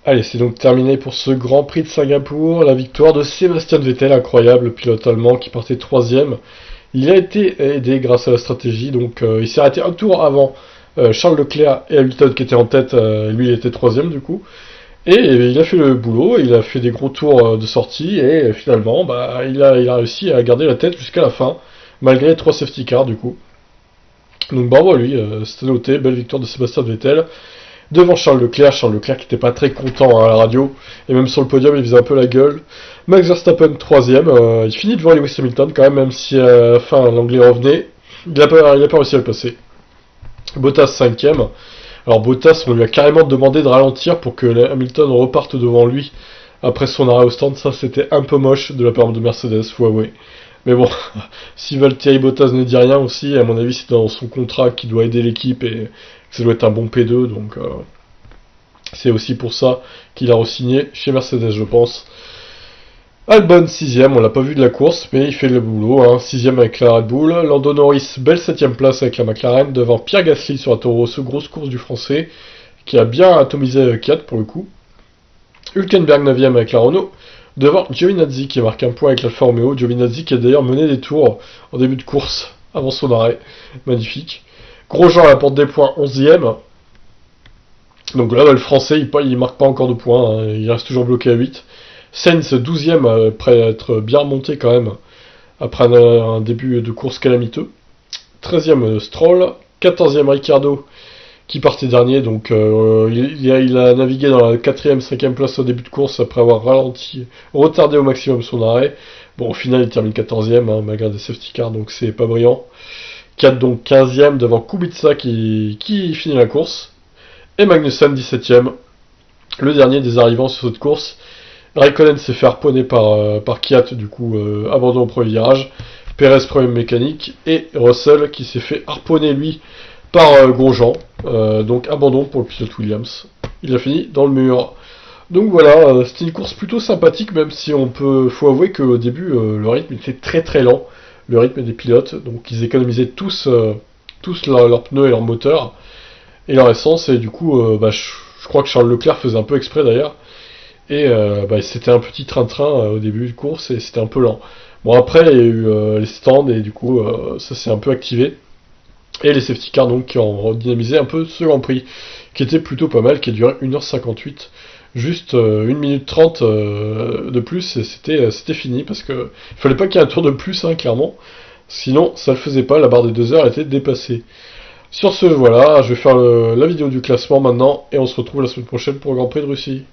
Allez, c'est donc terminé pour ce Grand Prix de Singapour. La victoire de Sébastien Vettel, incroyable, le pilote allemand qui partait troisième. Il a été aidé grâce à la stratégie, donc il s'est arrêté un tour avant Charles Leclerc et Hamilton qui étaient en tête, lui il était troisième du coup. Et il a fait le boulot, il a fait des gros tours de sortie et finalement bah, il a réussi à garder la tête jusqu'à la fin, malgré les trois safety cars du coup. Donc bravo à lui, c'était noté, belle victoire de Sébastien Vettel. Devant Charles Leclerc qui n'était pas très content à la radio, et même sur le podium il faisait un peu la gueule. Max Verstappen troisième, il finit devant Lewis Hamilton quand même si à la fin l'anglais revenait, il a pas réussi à le passer. Bottas cinquième, alors Bottas on lui a carrément demandé de ralentir pour que Hamilton reparte devant lui après son arrêt au stand, ça c'était un peu moche de la part de Mercedes, faut avouer. Mais bon, si Valtteri Bottas ne dit rien aussi, à mon avis c'est dans son contrat qu'il doit aider l'équipe et que ça doit être un bon P2, donc c'est aussi pour ça qu'il a re-signé chez Mercedes, je pense. Albon sixième, on l'a pas vu de la course, mais il fait le boulot, hein. Sixième avec la Red Bull. Lando Norris, belle septième place avec la McLaren, devant Pierre Gasly sur la Toro Rosso, grosse course du français, qui a bien atomisé Kiat pour le coup. Hülkenberg 9ème avec la Renault, devant Giovinazzi qui marque un point avec l'Alfa Romeo. Giovinazzi qui a d'ailleurs mené des tours en début de course, avant son arrêt. Magnifique. Grosjean à la porte des points, 11ème. Donc là, le français, il marque pas encore de points, hein. Il reste toujours bloqué à 8. Sainz 12ème, après être bien remonté quand même, après un début de course calamiteux. 13ème Stroll, 14ème Ricciardo, qui partait dernier, donc il a navigué dans la 4ème, 5ème place au début de course après avoir ralenti, retardé au maximum son arrêt. Bon, au final, il termine 14ème, hein, malgré des safety cars, donc c'est pas brillant. 4 donc 15ème devant Kubica qui finit la course. Et Magnussen 17ème, le dernier des arrivants sur cette course. Raikkonen s'est fait harponner par Kiat, du coup, abandon au premier virage. Perez, problème mécanique. Et Russell qui s'est fait harponner, lui, par Grosjean. Donc abandon pour le pilote Williams. Il a fini dans le mur. Donc voilà, c'était une course plutôt sympathique, même si faut avouer qu'au début, le rythme était très très lent. Le rythme des pilotes. Donc ils économisaient tous leurs pneus et leurs moteurs. Et leur essence, et du coup, je crois que Charles Leclerc faisait un peu exprès d'ailleurs. Et c'était un petit train-train au début de course et c'était un peu lent. Bon après il y a eu les stands et du coup ça s'est un peu activé. Et les safety cars donc qui ont redynamisé un peu ce Grand Prix, qui était plutôt pas mal, qui a duré 1h58. Juste 1 minute 30 de plus et c'était fini parce que il fallait pas qu'il y ait un tour de plus hein, clairement. Sinon ça le faisait pas, la barre des 2 heures était dépassée. Sur ce voilà, je vais faire la vidéo du classement maintenant et on se retrouve la semaine prochaine pour le Grand Prix de Russie.